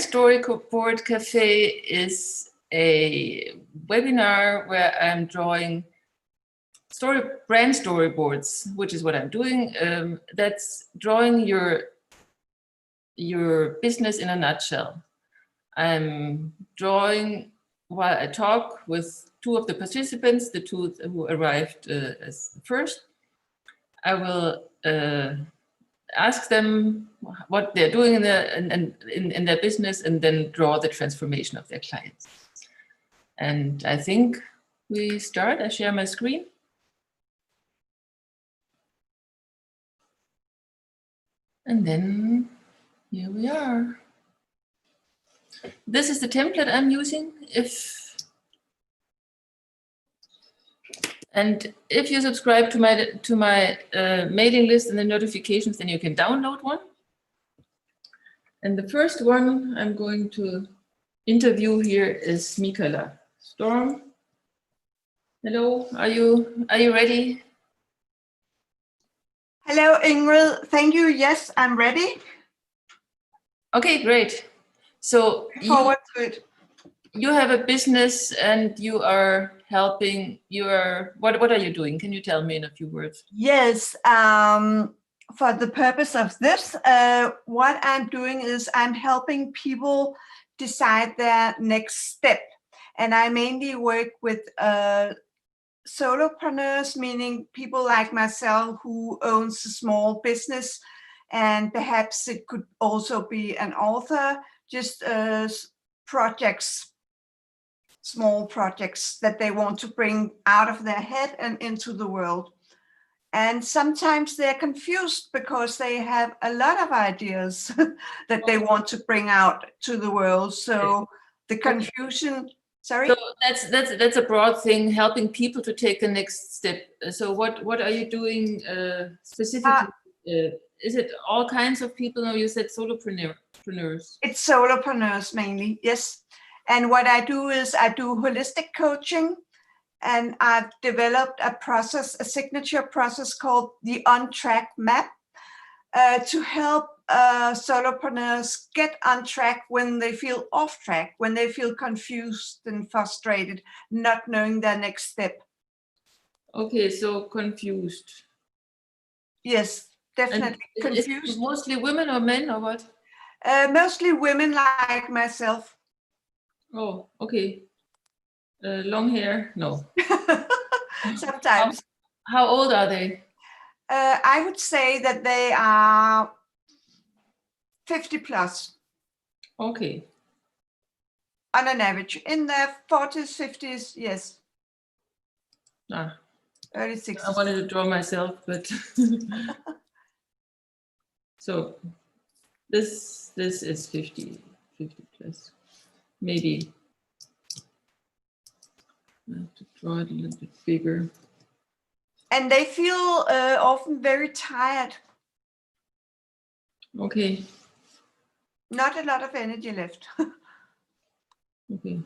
Storyboard Café is a webinar where I'm drawing brand storyboards, which is what I'm doing. That's drawing your business in a nutshell. I'm drawing while I talk with two of the participants, the two who arrived as first. I will ask them what they're doing in their business, and then draw the transformation of their clients. And I think we start. I share my screen. And then here we are. This is the template I'm using. If you subscribe to my mailing list and the notifications, then you can download one. And the first one I'm going to interview here is Michala. Storm, hello. Are you ready? Hello, Ingrid. Thank you. Yes, I'm ready. Okay, great. So Forward to it. You have a business and you are helping. What are you doing? Can you tell me in a few words? Yes. For the purpose of this, what I'm doing is I'm helping people decide their next step, and I mainly work with solopreneurs, meaning people like myself who owns a small business, and perhaps it could also be an author, just projects, small projects that they want to bring out of their head and into the world. And sometimes they're confused because they have a lot of ideas that they want to bring out to the world. So the confusion, sorry? So that's a broad thing, helping people to take the next step. So what are you doing specifically? Is it all kinds of people? No, you said solopreneurs. It's solopreneurs mainly, yes. And what I do is I do holistic coaching, and I've developed a signature process called the On Track Map to help solopreneurs get on track when they feel off track, when they feel confused and frustrated, not knowing their next step. Okay, so confused. Yes, definitely confused. Is it mostly women or men or what? Mostly women like myself. Oh, okay. Long hair? No. Sometimes. How old are they? I would say that they are 50 plus. Okay. On an average. In their 40s, 50s, yes. Early 60s. I wanted to draw myself, but so this is 50 plus. Maybe I have to draw it a little bit bigger. And they feel often very tired. Okay. Not a lot of energy left. Okay.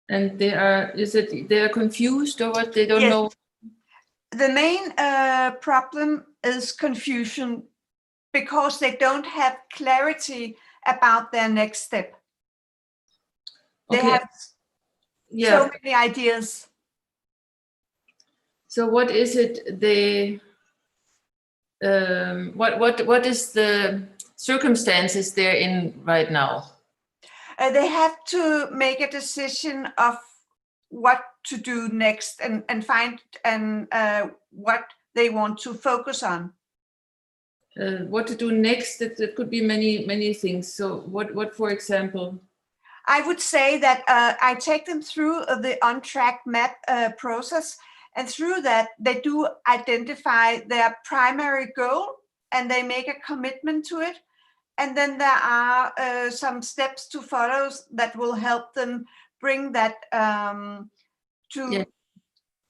And they are confused or what? They don't know? The main problem is confusion because they don't have clarity about their next step. They have so many ideas. So what is it they, what is the circumstances they're in right now? They have to make a decision of what to do next and find what they want to focus on. What to do next? That could be many things. So what for example? I would say that I take them through the On Track Map process, and through that they do identify their primary goal and they make a commitment to it. And then there are some steps to follow that will help them bring that to. Yeah.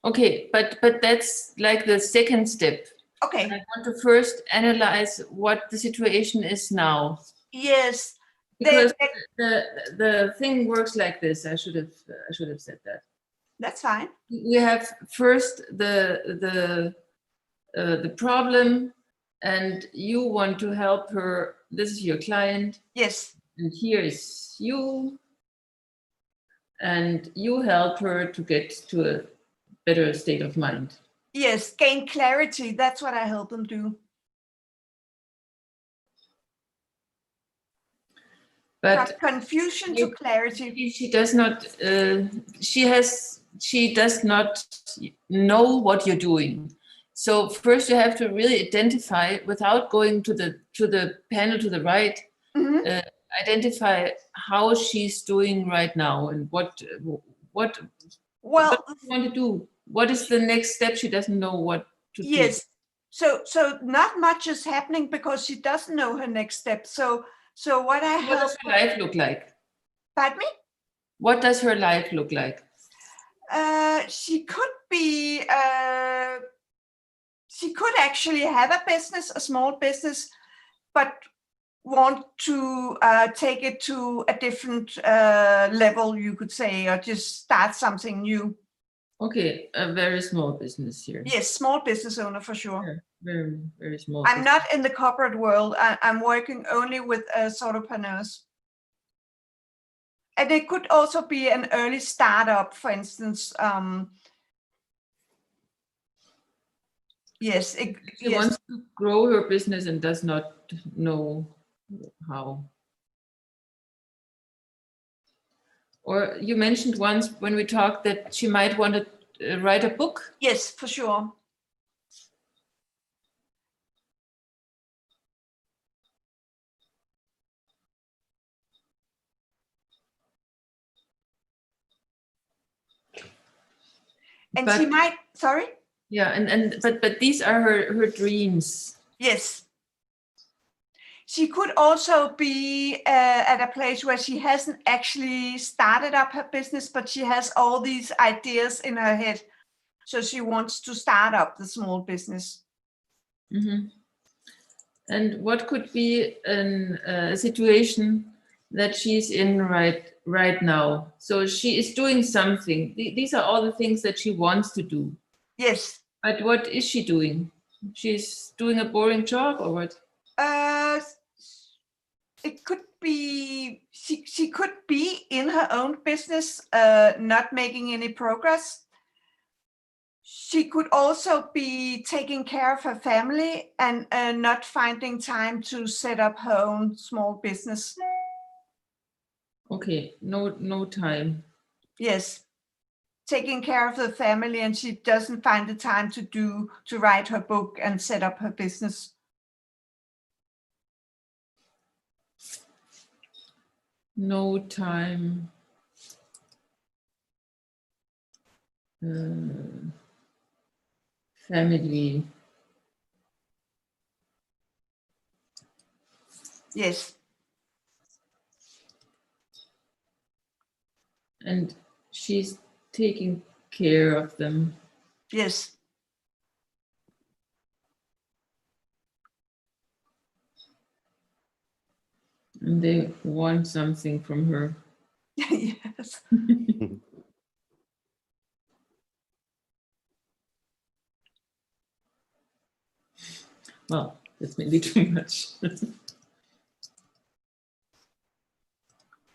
Okay, but that's like the second step. Okay. I want to first analyze what the situation is now. Yes. Because the thing works like this. I should have said that. That's fine. We have first the problem, and you want to help her. This is your client. Yes. And here is you, and you help her to get to a better state of mind. Yes, gain clarity. That's what I help them do. But from confusion to clarity. She does not. She does not know what you're doing. So first, you have to really identify, without going to the panel to the right. Mm-hmm. Identify how she's doing right now and what you want to do. What is the next step? She doesn't know what to do. Yes. So not much is happening because she doesn't know her next step. So what I help. What does her life look like? Pardon me? What does her life look like? She could be. She could actually have a business, a small business, but want to take it to a different level, you could say, or just start something new. Okay, a very small business here. Yes, small business owner for sure. Yeah, very, very small. I'm not in the corporate world. I'm working only with solopreneurs. And it could also be an early startup, for instance. Yes. She wants to grow her business and does not know how. Or you mentioned once when we talked that she might want to write a book. Yes, for sure. And she might, sorry? Yeah, but these are her dreams. Yes. She could also be at a place where she hasn't actually started up her business, but she has all these ideas in her head. So she wants to start up the small business. Mm-hmm. And what could be a situation that she's in right now? So she is doing something. These are all the things that she wants to do. Yes. But what is she doing? She's doing a boring job or what? It could be, she could be in her own business, not making any progress. She could also be taking care of her family and not finding time to set up her own small business. Okay, no time. Yes, taking care of the family, and she doesn't find the time to write her book and set up her business. No time. Family. Yes. And she's taking care of them. Yes. And they want something from her. Yes. Well, that's maybe too much.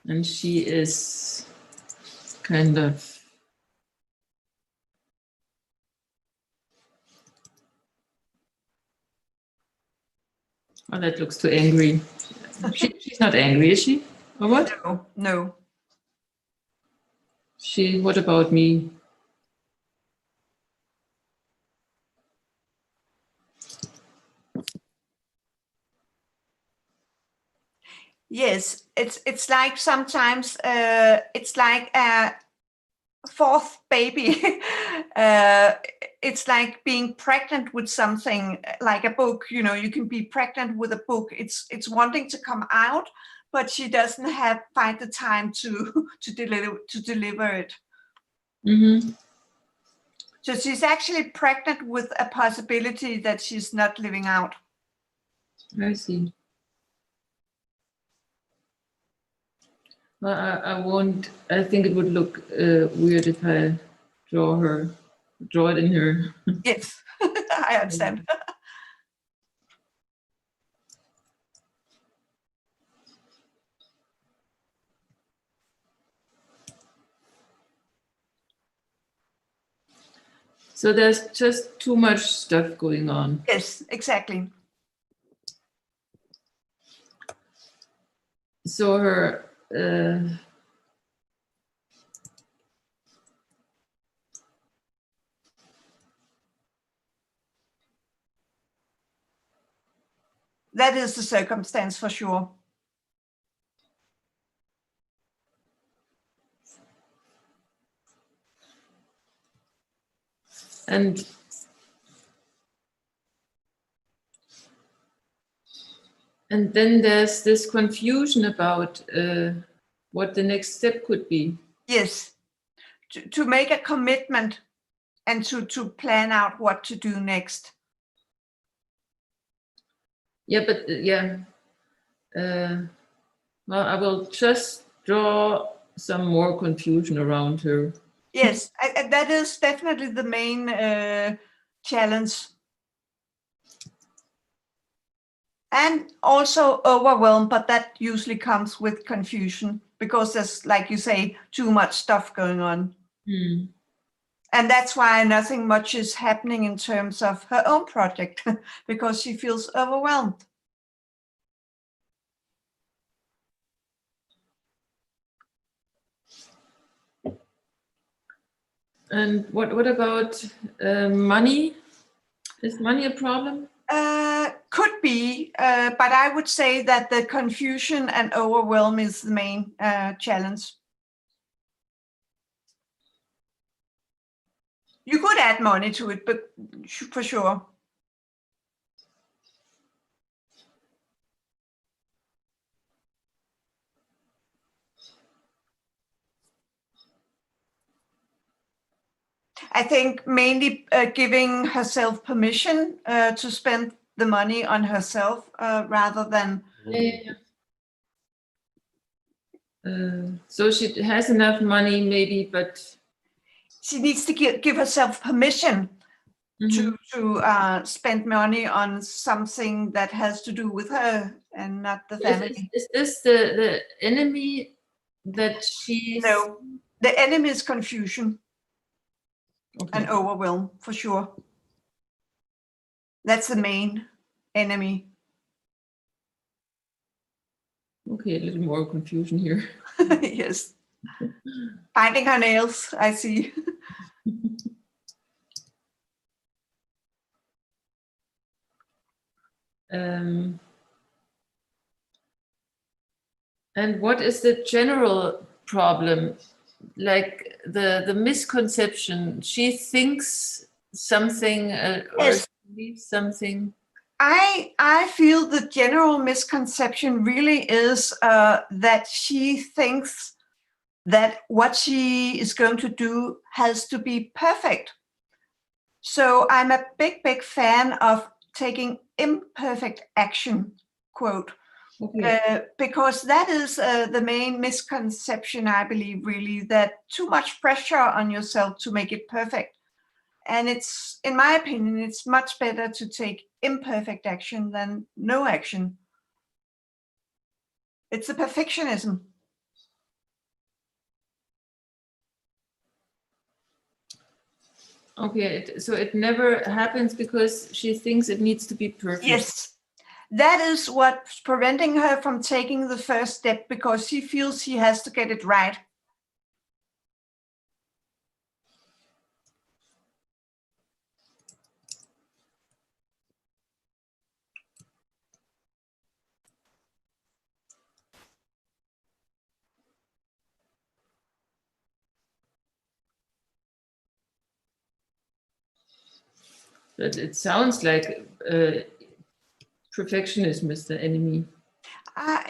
And she is kind of oh, that looks too angry. She's not angry, is she? Or what? No. What about me? Yes, it's like sometimes it's like a fourth baby. It's like being pregnant with something, like a book. You know, you can be pregnant with a book. It's wanting to come out, but she doesn't find the time to deliver it. Mm-hmm. So she's actually pregnant with a possibility that she's not living out. I see. Well, I won't. I think it would look weird if I draw it in her. Yes, I understand. So there's just too much stuff going on. Yes, exactly. So her That is the circumstance for sure. and then there's this confusion about what the next step could be. Yes, to make a commitment and to plan out what to do next. Yeah, but well, I will just draw some more confusion around her. Yes, that is definitely the main challenge. And also overwhelmed, but that usually comes with confusion because there's, like you say, too much stuff going on. And that's why nothing much is happening in terms of her own project because she feels overwhelmed. And what about money? Is money a problem? Could be, but I would say that the confusion and overwhelm is the main challenge. You could add money to it, but for sure. I think mainly giving herself permission to spend the money on herself rather than. So she has enough money, maybe, but she needs to give herself permission to spend money on something that has to do with her and not the family. Is this the enemy that she's? No, the enemy is confusion. Okay. And overwhelm, for sure. That's the main enemy. Okay, a little more confusion here. Yes. Biting her nails, I see. And what is the general problem? Like the misconception, she thinks something or Yes. believes something. I feel the general misconception really is that she thinks that what she is going to do has to be perfect. So I'm a big fan of taking imperfect action, quote. Okay. Because that is the main misconception, I believe, really, that too much pressure on yourself to make it perfect. And it's, in my opinion, it's much better to take imperfect action than no action. It's the perfectionism. Okay, so it never happens because she thinks it needs to be perfect. Yes. That is what's preventing her from taking the first step because she feels she has to get it right. But it sounds like perfectionism is the enemy.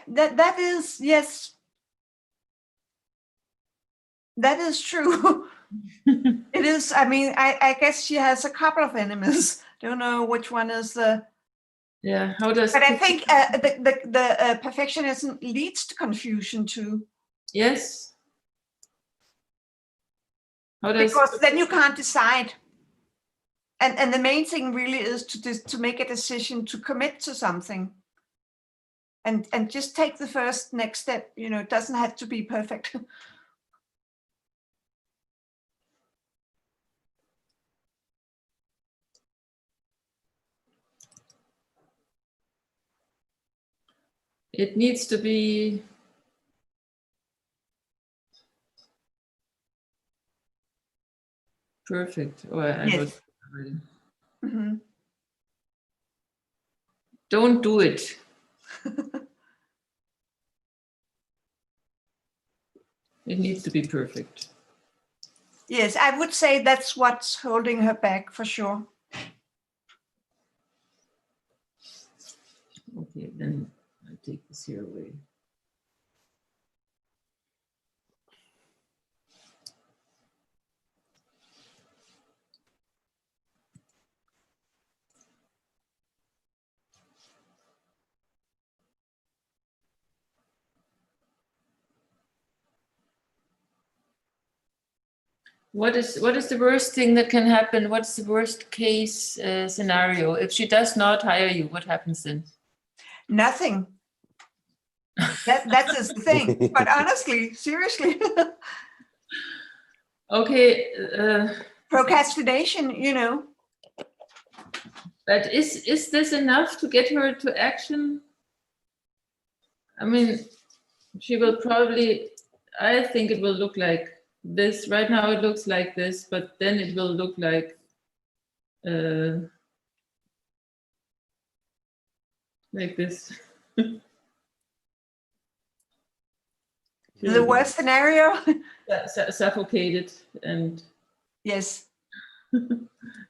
That is, yes. That is true. It is. I mean, I guess she has a couple of enemies. Don't know which one is the. Yeah. How does? But I think the perfectionism leads to confusion too. Yes. How does? Because then you can't decide. And the main thing really is to make a decision to commit to something. And just take the first next step. You know, it doesn't have to be perfect. It needs to be perfect. Oh, I Yes. wrote already. Mm-hmm. Don't do it. It needs to be perfect. Yes, I would say that's what's holding her back for sure. Okay, then I take this here away. What is the worst thing that can happen? What's the worst case scenario? If she does not hire you, what happens then? Nothing. That's the thing. But honestly, seriously, Okay, procrastination, you know. but is this enough to get her to action? I mean, she will probably, I think it will look like this. Right now it looks like this, but then it will look like this. The worst scenario. Suffocated and Yes.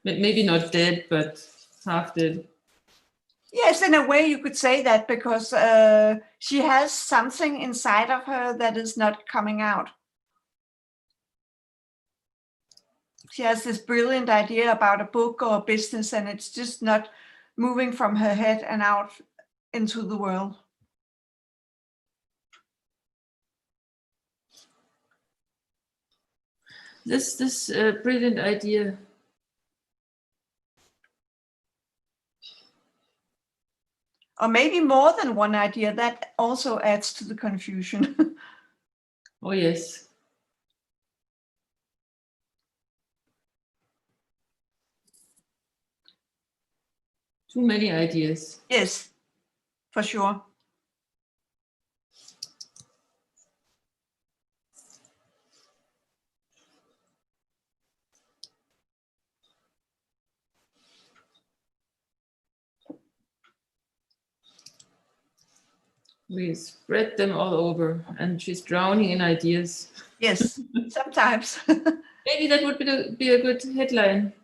maybe not dead, but half dead. Yes, in a way you could say that because she has something inside of her that is not coming out. She has this brilliant idea about a book or a business, and it's just not moving from her head and out into the world. This brilliant idea. Or maybe more than one idea, that also adds to the confusion. Oh, yes. Too many ideas. Yes, for sure. We spread them all over, and she's drowning in ideas. Yes, sometimes. Maybe that would be a good headline.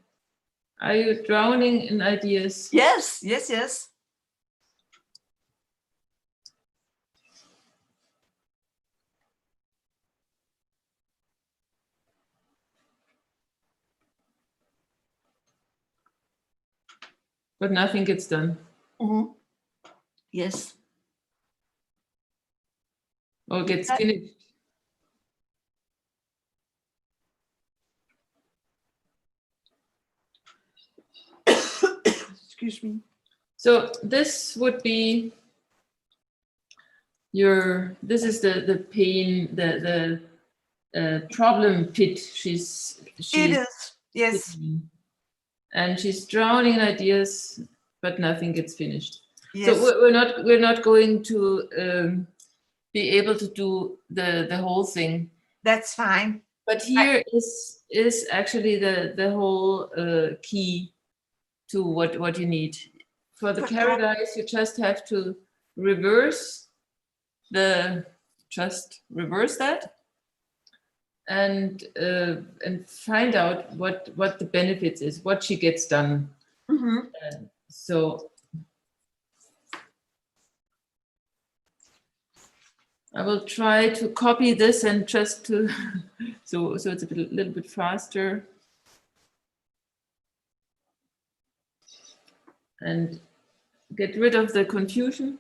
Are you drowning in ideas? Yes, yes, yes. But nothing gets done. Mm-hmm. Yes. Or gets finished. Excuse me. So this would be this is the pain, the problem pit she's It is, yes. and she's drowning in ideas, but nothing gets finished. Yes. So we're not going to be able to do the whole thing. That's fine. But here is actually the whole key to what you need. For the paradise, you just have to reverse that and find out what the benefits is, what she gets done. Mm-hmm. So I will try to copy this and just to So it's a little bit faster. And get rid of the confusion.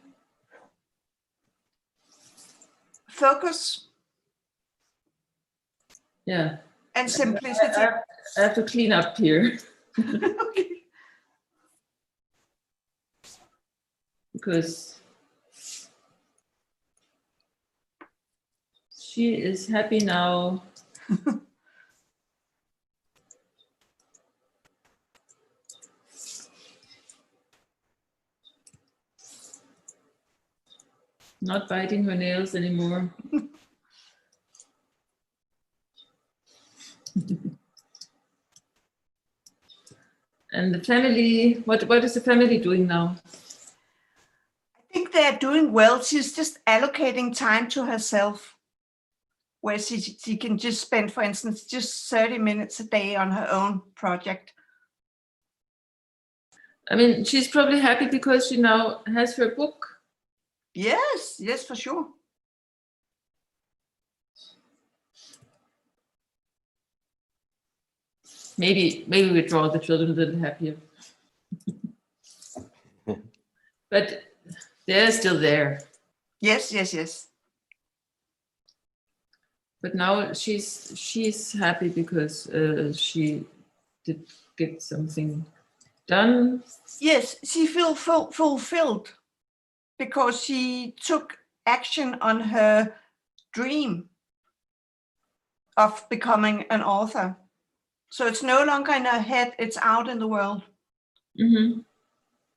Focus. Yeah. And simplicity. I have to clean up here. Okay. Because she is happy now. Not biting her nails anymore. And the family, what is the family doing now? I think they're doing well. She's just allocating time to herself, where she can just spend, for instance, just 30 minutes a day on her own project. I mean, she's probably happy because she now has her book. Yes, for sure. Maybe we draw the children a little happier. But they're still there. Yes. But now she's happy because she did get something done. Yes, she feels fulfilled because she took action on her dream of becoming an author. So it's no longer in her head, it's out in the world. Mm-hmm.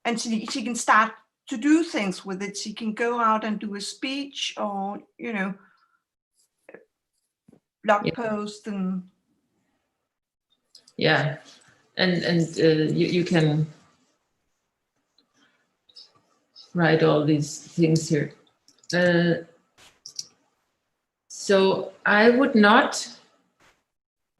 And she can start to do things with it. She can go out and do a speech or, blog post and. Yeah, and you can write all these things here. So I would not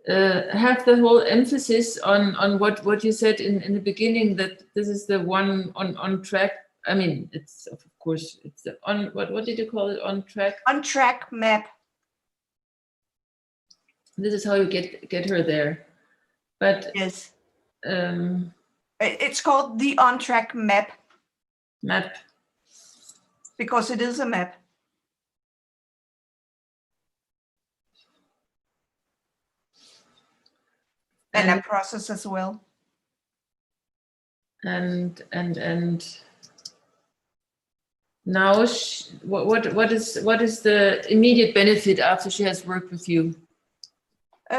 have the whole emphasis on what you said in the beginning, that this is the one on track. I mean, it's of course it's the on what did you call it, on track? On track map. This is how you get her there. But yes, it's called the on track map. Map. Because it is a map. And a process as well. And now what is the immediate benefit after she has worked with you?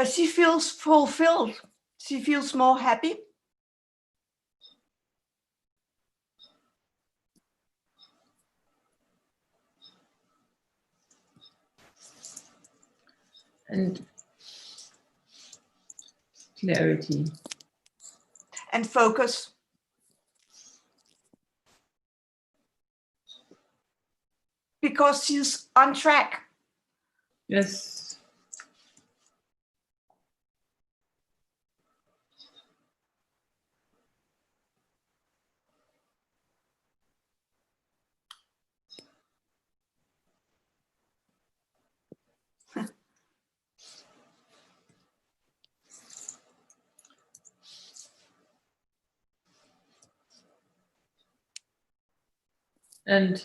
She feels fulfilled. She feels more happy. And clarity. And focus. Because she's on track. Yes. And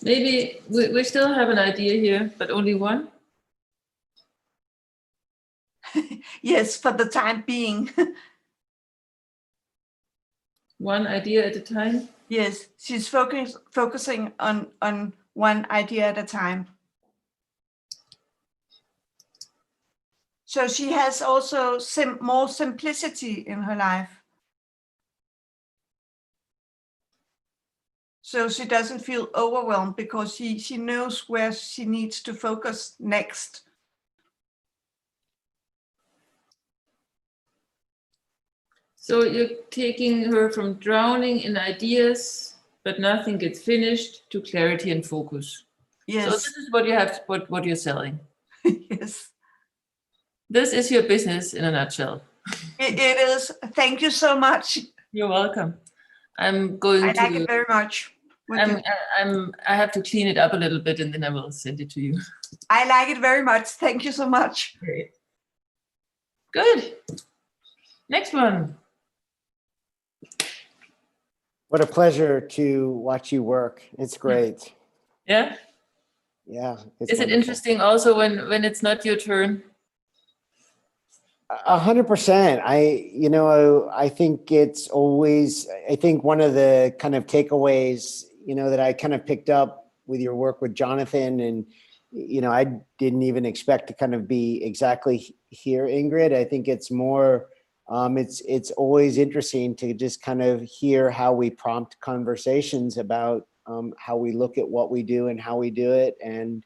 maybe we still have an idea here, but only one? Yes, for the time being. One idea at a time? Yes, she's focusing on one idea at a time. So she has also more simplicity in her life. So she doesn't feel overwhelmed because she knows where she needs to focus next. So you're taking her from drowning in ideas, but nothing gets finished, to clarity and focus. Yes. So this is what you have, what you're selling. Yes. This is your business in a nutshell. It is. Thank you so much. You're welcome. I'm going I like it very much. I have to clean it up a little bit and then I will send it to you. I like it very much. Thank you so much. Great. Good. Next one. What a pleasure to watch you work. It's great. Yeah. Yeah. Is it wonderful. interesting also when it's not your turn? 100%. I think it's always, I think one of the kind of takeaways, that I kind of picked up with your work with Jonathan, and, I didn't even expect to kind of be exactly here, Ingrid. I think it's more, it's always interesting to just kind of hear how we prompt conversations about how we look at what we do and how we do it, and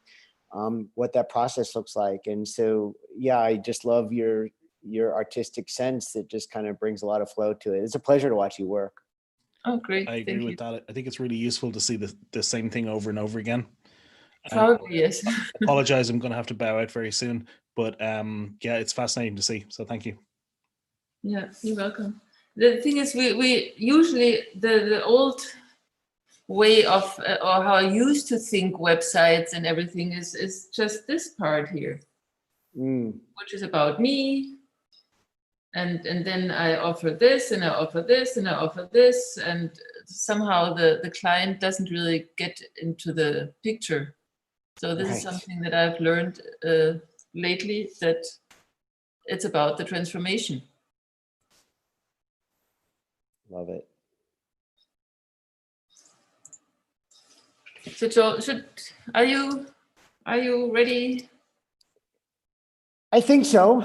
what that process looks like. And so, yeah, I just love your artistic sense that just kind of brings a lot of flow to it. It's a pleasure to watch you work. Oh, great. I agree with that. I think it's really useful to see the same thing over and over again. Probably, yes. Apologize, I'm going to have to bow out very soon. But yeah, it's fascinating to see. So thank you. Yeah, you're welcome. The thing is, we usually, the old way of, or how I used to think websites and everything is just this part here, which is about me. And then I offer this and I offer this and I offer this, and somehow the client doesn't really get into the picture. So this is something that I've learned lately, that it's about the transformation. Love it. So Joe, are you ready? I think so.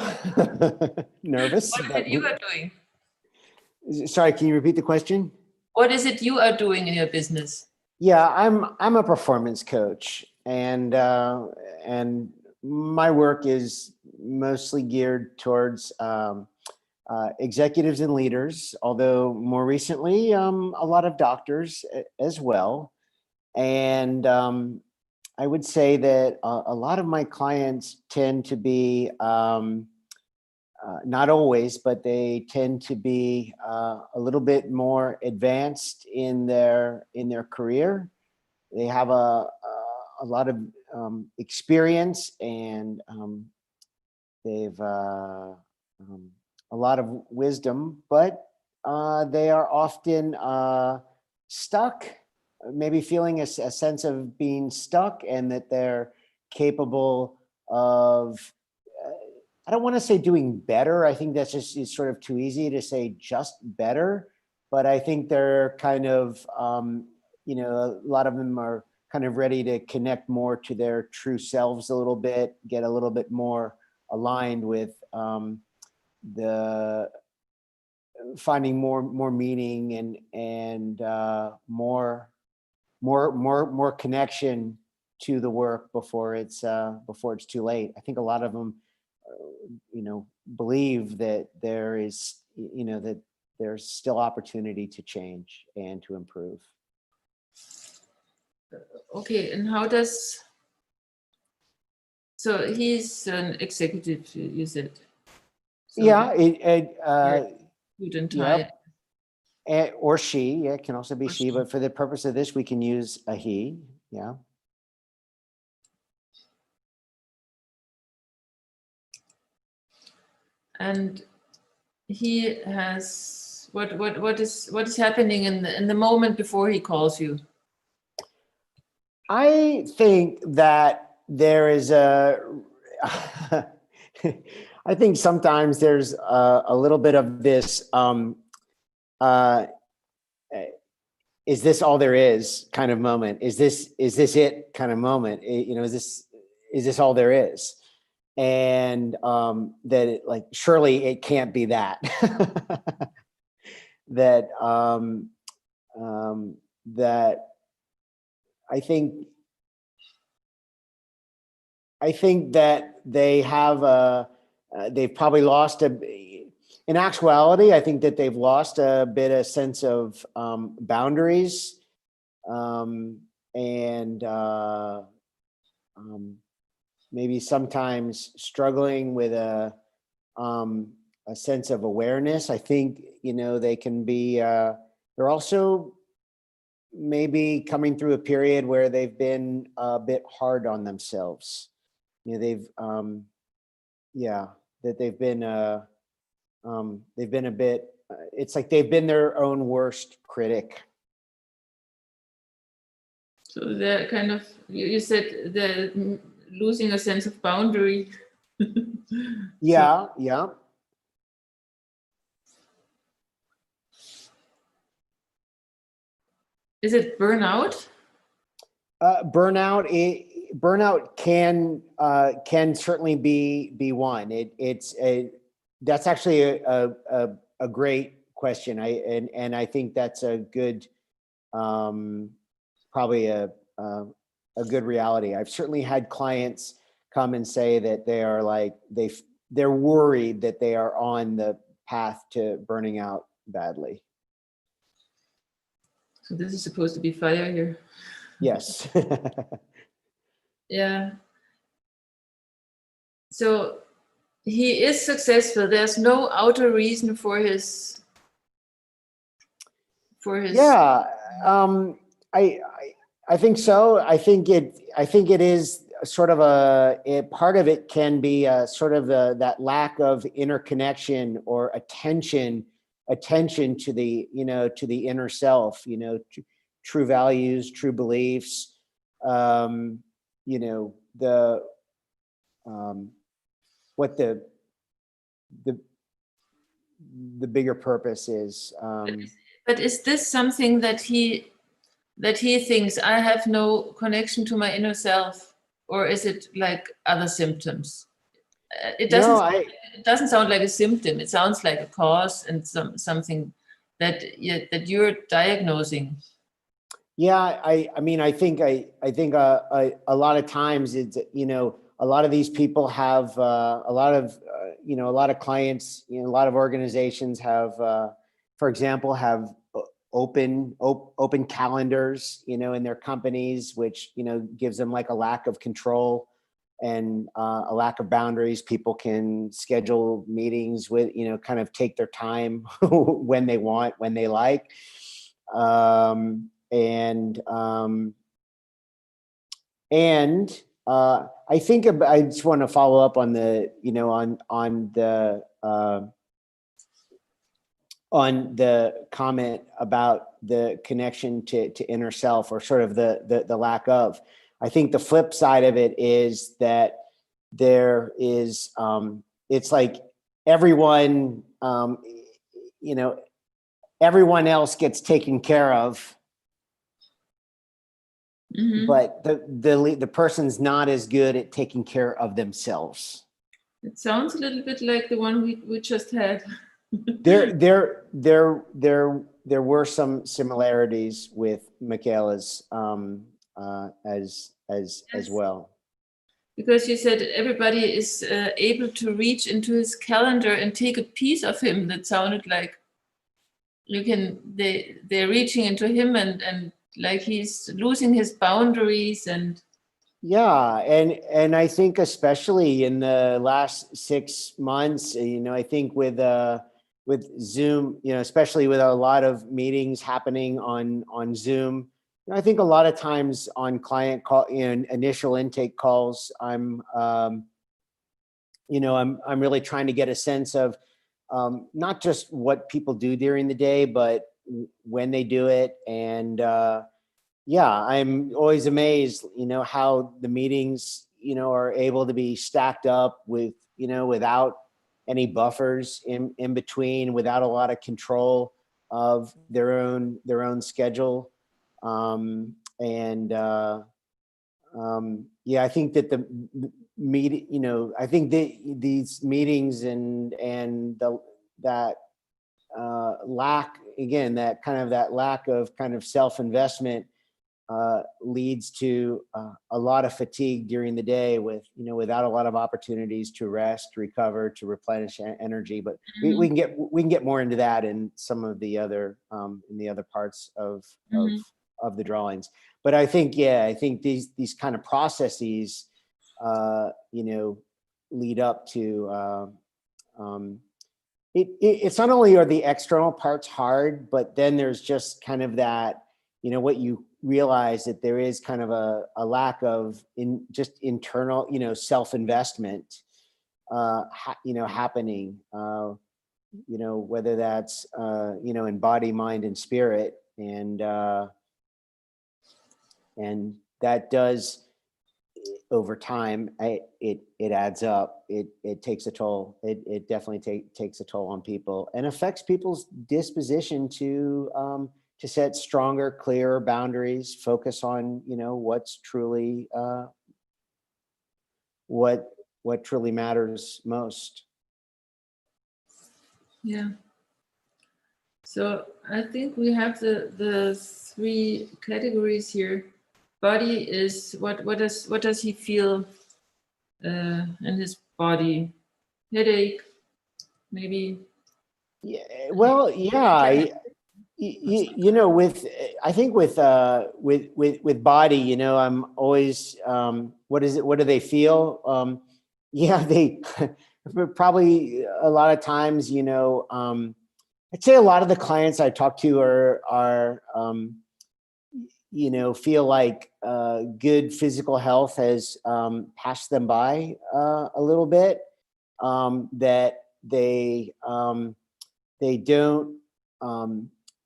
Nervous. What is it you are doing? Sorry, can you repeat the question? What is it you are doing in your business? Yeah, I'm a performance coach, and my work is mostly geared towards executives and leaders, although more recently a lot of doctors as well. And I would say that a lot of my clients tend to be, not always, but they tend to be a little bit more advanced in their career. They have a lot of experience, and they've a lot of wisdom, but they are often stuck, maybe feeling a sense of being stuck, and that they're capable of, I don't want to say doing better. I think that's just, it's sort of too easy to say just better, but I think they're kind of, a lot of them are kind of ready to connect more to their true selves a little bit, get a little bit more aligned with the finding more meaning and more connection to the work before it's too late. I think a lot of them, believe that there is, that there's still opportunity to change and to improve. Okay, and so he's an executive, you said? So Yeah, suit and tie. or she, yeah, it can also be Or she, she. but for the purpose of this, we can use a he, yeah. And he has, what is happening in the moment before he calls you? I think that there is I think sometimes there's a little bit of this, is this all there is kind of moment? Is this it kind of moment? Is this all there is? And that it, like, surely it can't be that. that that I think that they have they've probably lost in actuality, I think that they've lost a bit of sense of boundaries, and maybe sometimes struggling with a sense of awareness. I think, they can be, they're also maybe coming through a period where they've been a bit hard on themselves. You know, they've been a bit, it's like they've been their own worst critic. So they're kind of, you said they're losing a sense of boundary. Yeah, yeah. Is it burnout? Burnout can certainly be one. That's actually a great question. I think that's a good, probably a good reality. I've certainly had clients come and say that they are like they're worried that they are on the path to burning out badly. So this is supposed to be fire here. Yes. Yeah. So he is successful. There's no outer reason for his. Yeah. I think so. I think it is sort of part of it can be sort of that lack of interconnection or attention to the, to the inner self, true values, true beliefs, what the bigger purpose is. But is this something that he thinks, I have no connection to my inner self, or is it like other symptoms? It doesn't sound like a symptom. It sounds like a cause and something that you're diagnosing. Yeah, I mean, I think a lot of times it's, a lot of these people have a lot of clients, a lot of organizations have, for example, have open calendars, in their companies, which, gives them like a lack of control and a lack of boundaries. People can schedule meetings with, kind of take their time when they want, when they like. I think I just want to follow up on the, on the comment about the connection to inner self, or sort of the lack of. I think the flip side of it is that there is, it's like everyone, everyone else gets taken care of. Mm-hmm. But the person's not as good at taking care of themselves. It sounds a little bit like the one we just had. There were some similarities with Michala's as well. Because you said everybody is able to reach into his calendar and take a piece of him. That sounded like they're reaching into him and like he's losing his boundaries. And yeah, and I think especially in the last 6 months, I think with Zoom, especially with a lot of meetings happening on Zoom, I think a lot of times on client call, initial intake calls, I'm really trying to get a sense of not just what people do during the day, but when they do it. And yeah, I'm always amazed, how the meetings, are able to be stacked up with, without any buffers in between, without a lot of control of their own schedule. Yeah, I think that the meeting, I think these meetings and that lack, again, that lack of kind of self-investment leads to a lot of fatigue during the day, with without a lot of opportunities to rest, recover, to replenish energy. But we can get more into that in some of the other in the other parts of the drawings. But I think these kind of processes lead up to it's not only are the external parts hard, but then there's just kind of that what you realize that there is kind of a lack of just internal, self-investment, happening, whether that's, in body, mind, and spirit. And that does, over time, it adds up. It takes a toll. It definitely takes a toll on people and affects people's disposition to set stronger, clearer boundaries, focus on, what's truly, what truly matters most. Yeah. So I think we have the three categories here. Body is what does he feel in his body? Headache, maybe. Yeah. Well, yeah. I think with body, I'm always, what do they feel? Yeah, they probably a lot of times, I'd say a lot of the clients I talk to are feel like good physical health has passed them by a little bit, that they don't,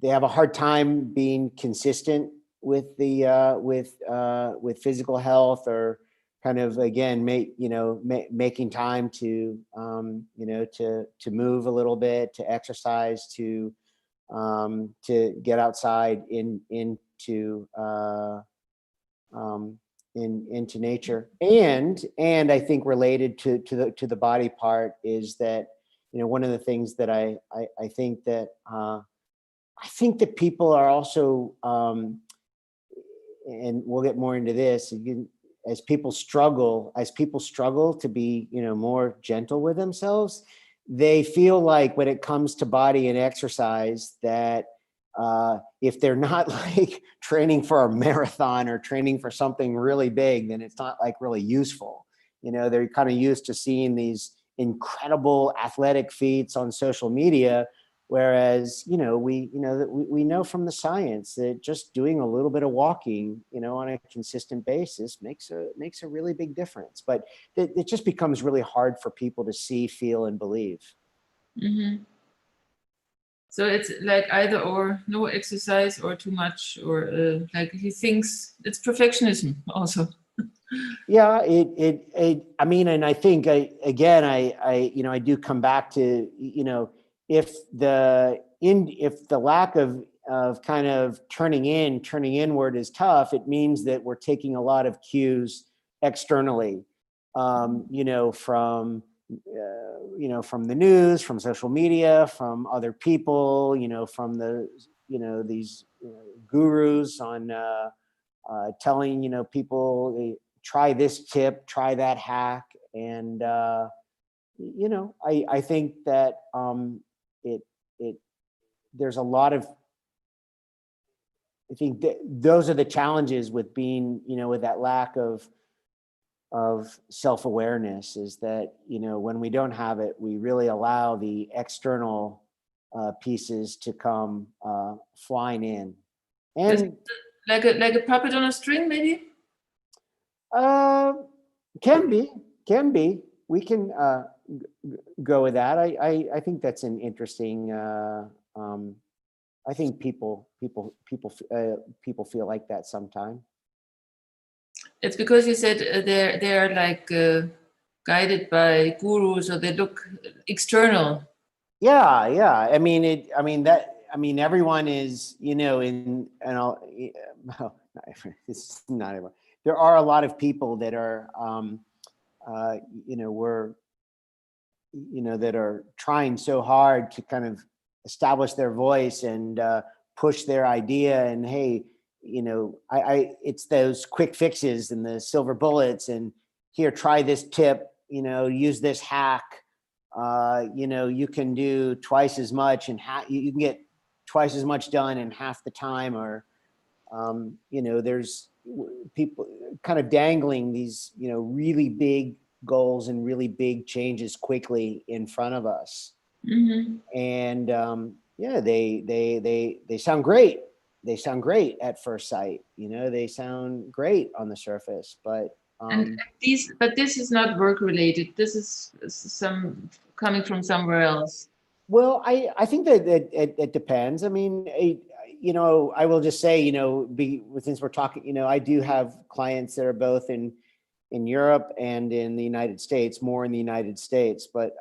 they have a hard time being consistent with the with physical health, or kind of, again, making time to to move a little bit, to exercise, to get outside into nature. And I think related to the body part is that, one of the things that I think that people are also, and we'll get more into this, as people struggle to be, more gentle with themselves, they feel like when it comes to body and exercise that if they're not like training for a marathon or training for something really big, then it's not like really useful. They're kind of used to seeing these incredible athletic feats on social media, whereas we know from the science that just doing a little bit of walking, on a consistent basis makes a really big difference. But it just becomes really hard for people to see, feel, and believe. Mm-hmm. So it's like either or, no exercise or too much, or like he thinks it's perfectionism also. Yeah, I mean, and I think I do come back to, if the lack of kind of turning inward is tough, it means that we're taking a lot of cues externally, from from the news, from social media, from other people, from the these gurus on telling people, try this tip, try that hack. And I think that there's a lot of, I think that those are the challenges with being, with that lack of self-awareness, is that, when we don't have it, we really allow the external pieces to come flying in. And like a puppet on a string, maybe. Can be. We can go with that. I think that's an interesting. I think people feel like that sometimes. It's because you said they're like guided by gurus, or they look external. Yeah. I mean, everyone is, it's not everyone. There are a lot of people that are, that are trying so hard to kind of establish their voice and push their idea. And hey, it's those quick fixes and the silver bullets, and here, try this tip, use this hack. You can do twice as much, and you can get twice as much done in half the time. Or, there's people kind of dangling these, really big goals and really big changes quickly in front of us. Mm-hmm. And they sound great, they sound great at first sight. You know, they sound great on the surface, but and this is not work related. This is some coming from somewhere else. well, I think that it depends. I mean, you know, I will just say, you know, since we're talking, you know, I do have clients that are both in Europe and in the United States, more in the United States, but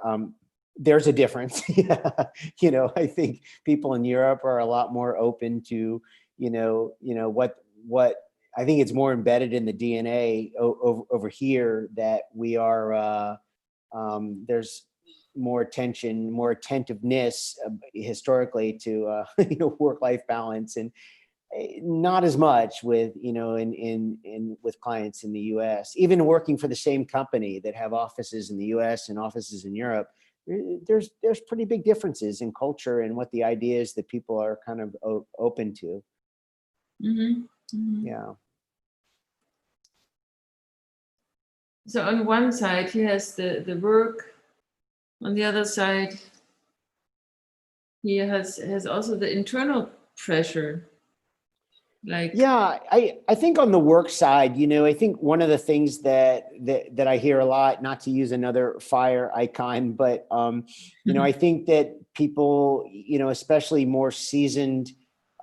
there's a difference. You know, I think people in Europe are a lot more open to, you know, what I think it's more embedded in the DNA over here that we are, there's more attention, more attentiveness historically to, you know, work-life balance, and not as much with, you know, with clients in the US, even working for the same company that have offices in the US and offices in Europe. There's pretty big differences in culture and what the ideas that people are kind of open to. Mm-hmm. Mm-hmm. Yeah. So on one side, he has the work. On the other side, he has also the internal pressure. Like, yeah, I think on the work side, you know, I think one of the things that I hear a lot, not to use another fire icon, but you know, I think that people, you know, especially more seasoned,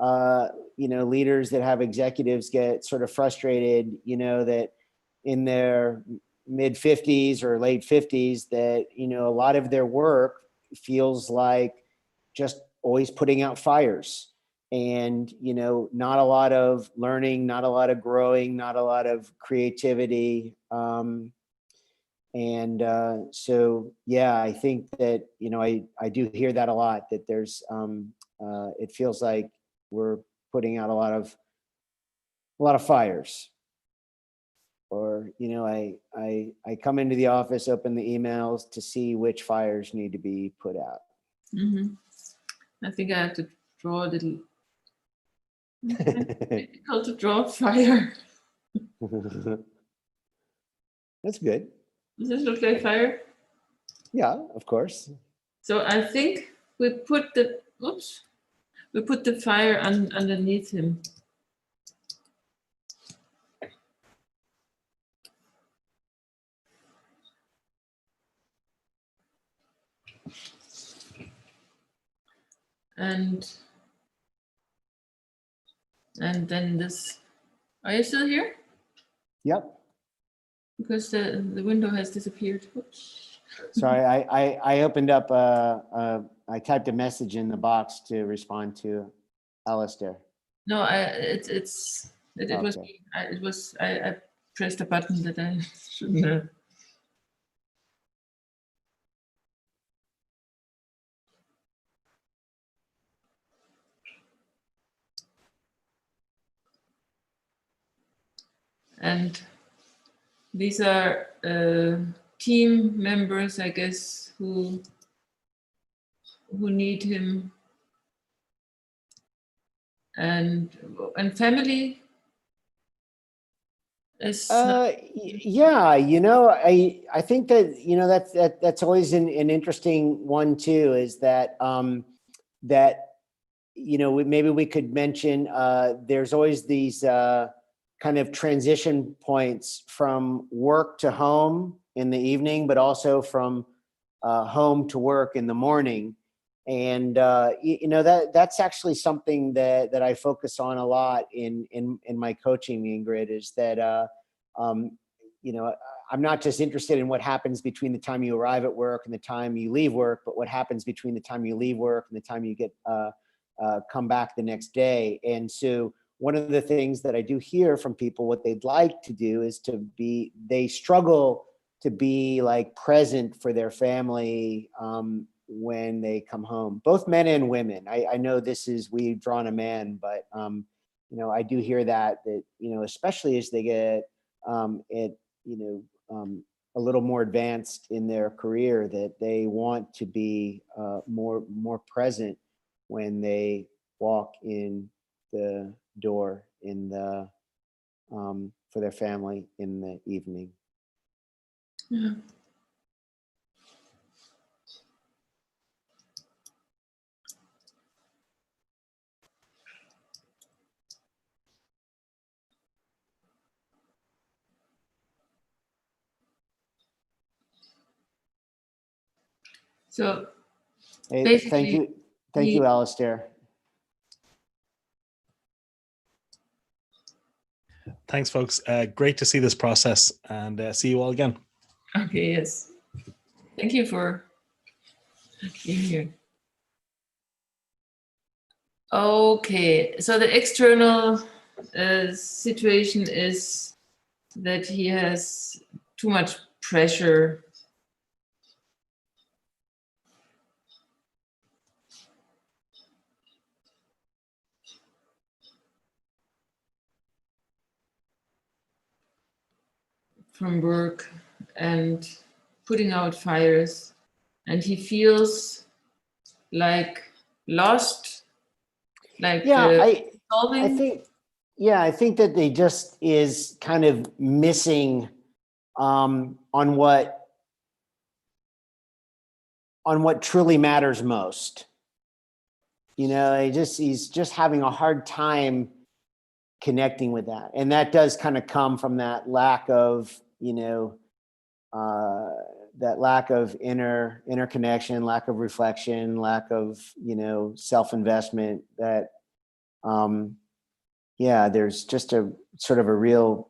you know, leaders that have executives get sort of frustrated, you know, that in their mid 50s or late 50s, that, you know, a lot of their work feels like just always putting out fires, and, you know, not a lot of learning, not a lot of growing, not a lot of creativity. So, yeah, I think that, you know, I do hear that a lot, that there's, it feels like we're putting out a lot of fires. Or, you know, I come into the office, open the emails to see which fires need to be put out. mm-hmm. I think I have to draw a little. Difficult to draw fire. That's good. Does this look like fire? Yeah, of course. So I think we put the fire underneath him. And then this. Are you still here? Yep. Because the window has disappeared. Oops. Sorry, I opened up, I typed a message in the box to respond to Alistair. No, it was Okay. me. I pressed a button that I shouldn't have. And these are team members, I guess, who need him, and family is Yeah, you know, I think that, you know, that's always an interesting one too, is that that, you know, maybe we could mention, there's always these kind of transition points from work to home in the evening, but also from home to work in the morning. And you know, that's actually something that I focus on a lot in my coaching, Ingrid, is that you know, I'm not just interested in what happens between the time you arrive at work and the time you leave work, but what happens between the time you leave work and the time you get come back the next day. And so one of the things that I do hear from people, what they'd like to do is they struggle to be like present for their family when they come home, both men and women. I know we've drawn a man, but you know, I do hear that, you know, especially as they get you know, a little more advanced in their career, that they want to be more present when they walk in the door for their family in the evening. yeah. So Hey, basically, thank you, Alistair. Thanks, folks. Great to see this process, and see you all again. okay, yes. Thank you for being here. Okay, so the external situation is that he has too much pressure. From work and putting out fires, and he feels like lost, like I think that they just is kind of missing on what truly matters most. He's just having a hard time connecting with that, and that does kind of come from that lack of inner connection, lack of reflection, lack of self-investment. That there's just a sort of a real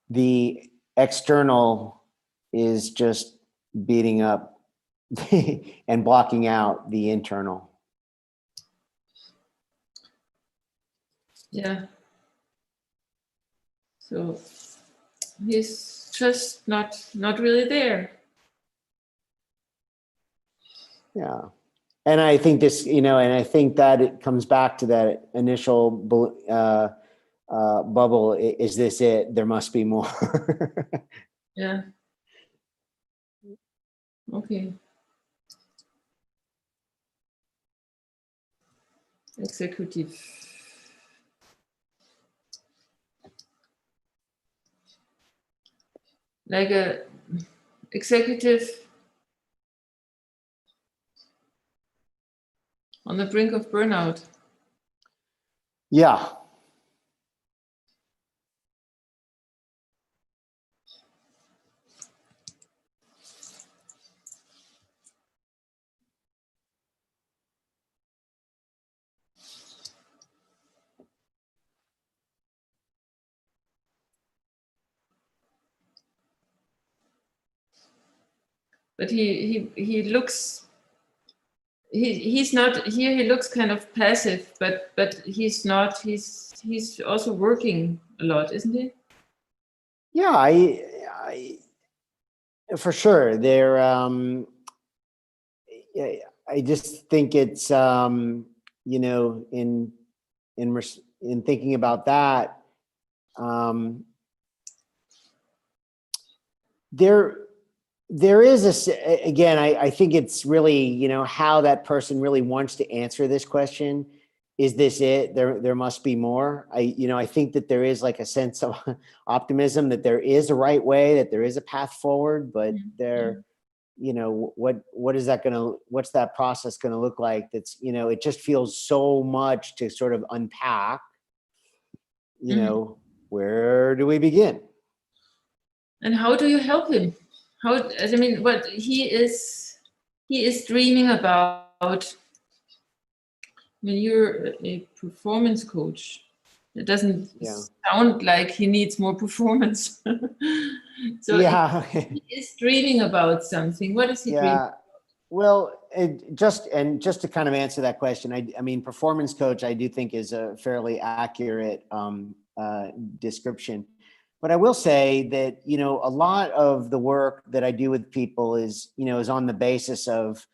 the external is just beating up and blocking out the internal. Yeah. So he's just not really there. Yeah. And I think this, and I think that it comes back to that initial bubble. Is this it? There must be more. Yeah. Okay. Executive. Like a executive on the brink of burnout. Yeah. But he looks, he's not here. He looks kind of passive, but he's not. He's also working a lot, isn't he? Yeah, I for sure. I just think it's in thinking about that, there is again, I think it's really, how that person really wants to answer this question. Is this it? There must be more. I think that there is like a sense of optimism that there is a right way, that there is a path forward, but what is that what's that process going to look like? That's, it just feels so much to sort of unpack, where do we begin? And how do you help him? What he is dreaming about. When you're a performance coach, it doesn't sound like he needs more performance. So he is dreaming about something. What is he dreaming? Well, just to kind of answer that question, I mean, performance coach, I do think is a fairly accurate description. But I will say that, a lot of the work that I do with people is on the basis of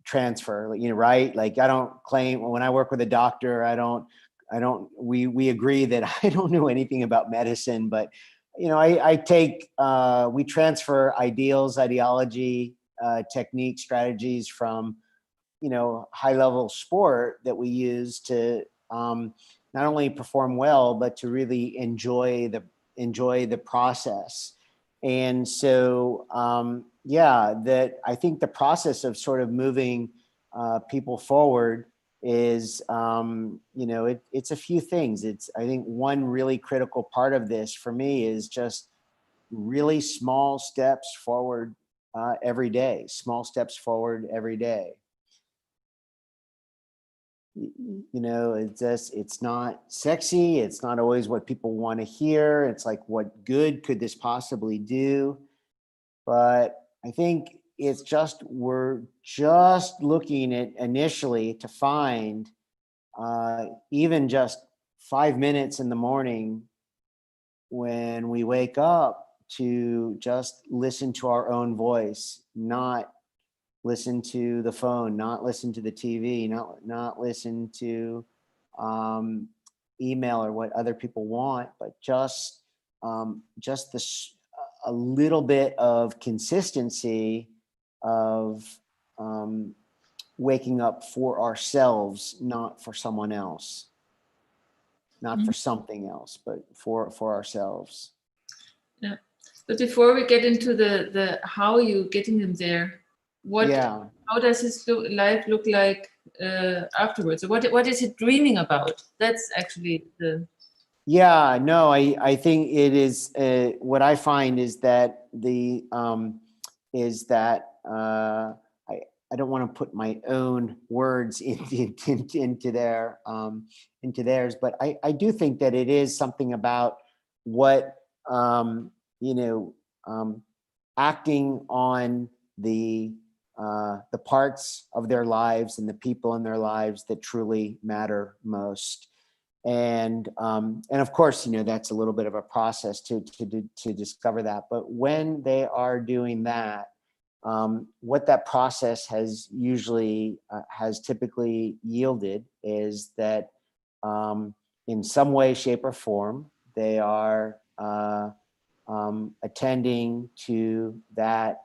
transfer, right? Like, I don't claim, when I work with a doctor, we agree that I don't know anything about medicine, but we transfer ideals, ideology, technique, strategies from, high level sport that we use to not only perform well, but to really enjoy the process. And so, that I think the process of sort of moving people forward is, it's a few things. I think one really critical part of this for me is just, really small steps forward every day, small steps forward every day. You know, it's not sexy. It's not always what people want to hear. It's like, what good could this possibly do? But I think it's just, we're just looking at initially to find even just 5 minutes in the morning when we wake up to just listen to our own voice, not listen to the phone, not listen to the TV, not listen to email or what other people want, but just this a little bit of consistency of waking up for ourselves, not for someone else, not for something else, but for ourselves. Yeah. But before we get into the how you getting them there, how does his life look like afterwards? What is he dreaming about? That's actually the. Yeah, no, I think it is, what I find is that I don't want to put my own words into theirs, but I do think that it is something about what, acting on the parts of their lives and the people in their lives that truly matter most. And of course, that's a little bit of a process to discover that. But when they are doing that, what that process has typically yielded is that in some way, shape, or form, they are attending to that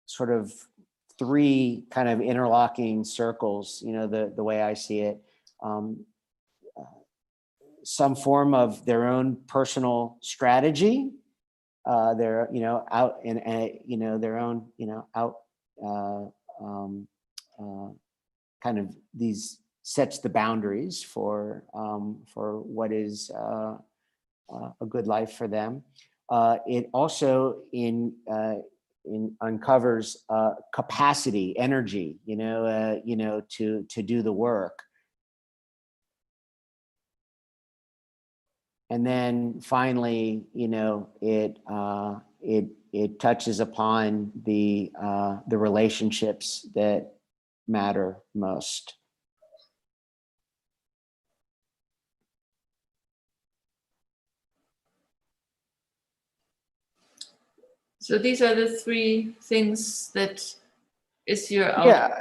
sort of three kind of interlocking circles, the way I see it, some form of their own personal strategy, their, out and, their own, kind of these sets the boundaries for what is a good life for them. It also uncovers capacity, energy, to do the work. And then finally, it touches upon the relationships that matter most. So these are the three things that is your outcome.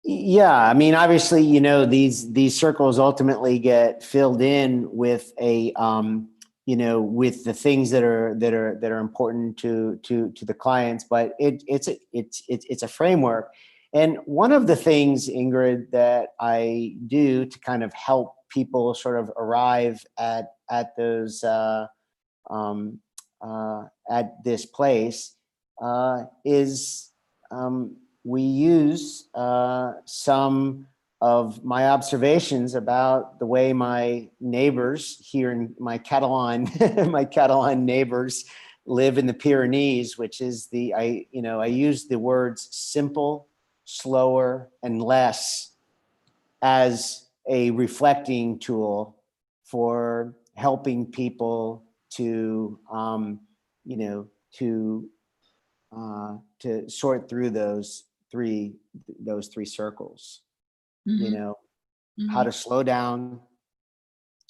Yeah. I mean, obviously, these circles ultimately get filled in with with the things that are important to the clients, but it's a framework. And one of the things, Ingrid, that I do to kind of help people sort of arrive at those at this place is we use some of my observations about the way my neighbors here in my Catalan neighbors live in the Pyrenees, which is I use the words simple, slower, and less as a reflecting tool for helping people to sort through those three circles. How to slow down,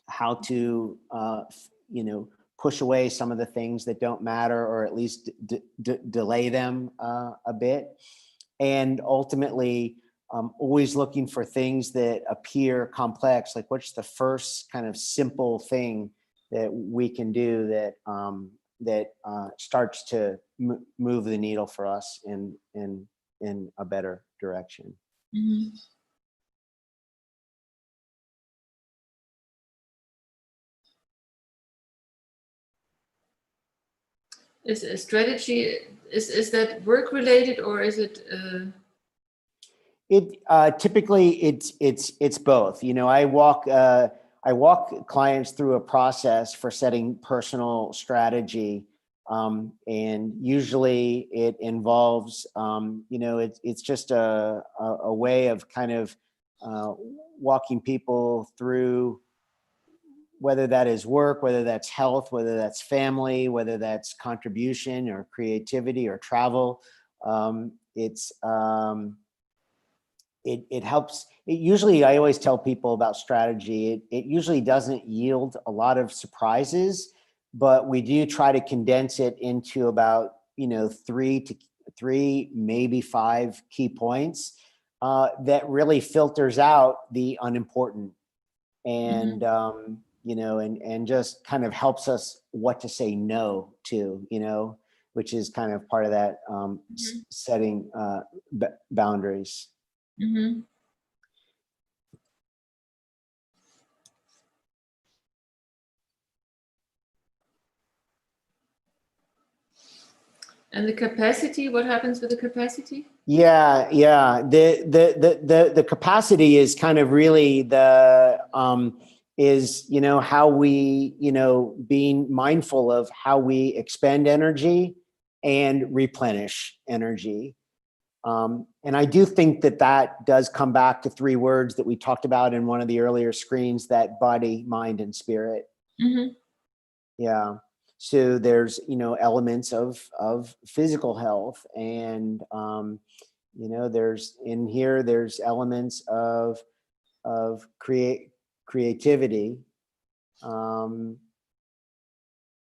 how to push away some of the things that don't matter, or at least delay them a bit, and ultimately always looking for things that appear complex, like what's the first kind of simple thing that we can do that starts to move the needle for us in a better direction. Mm-hmm. Is a strategy, is that work related, or is it It typically it's both. I I walk clients through a process for setting personal strategy. And usually it involves, it's just a way of kind of walking people through, whether that is work, whether that's health, whether that's family, whether that's contribution or creativity or travel. It helps. It usually, I always tell people about strategy. It usually doesn't yield a lot of surprises, but we do try to condense it into about, 3, maybe 5 key points that really filters out the unimportant, and and just kind of helps us what to say no to, which is kind of part of that setting boundaries. Mm-hmm. And the capacity, what happens with the capacity? Yeah. The capacity is kind of really the how we, being mindful of how we expend energy and replenish energy. And I do think that does come back to 3 words that we talked about in one of the earlier screens, that body, mind, and spirit. Mm-hmm. Yeah. So there's, elements of physical health, and, there's elements of creativity.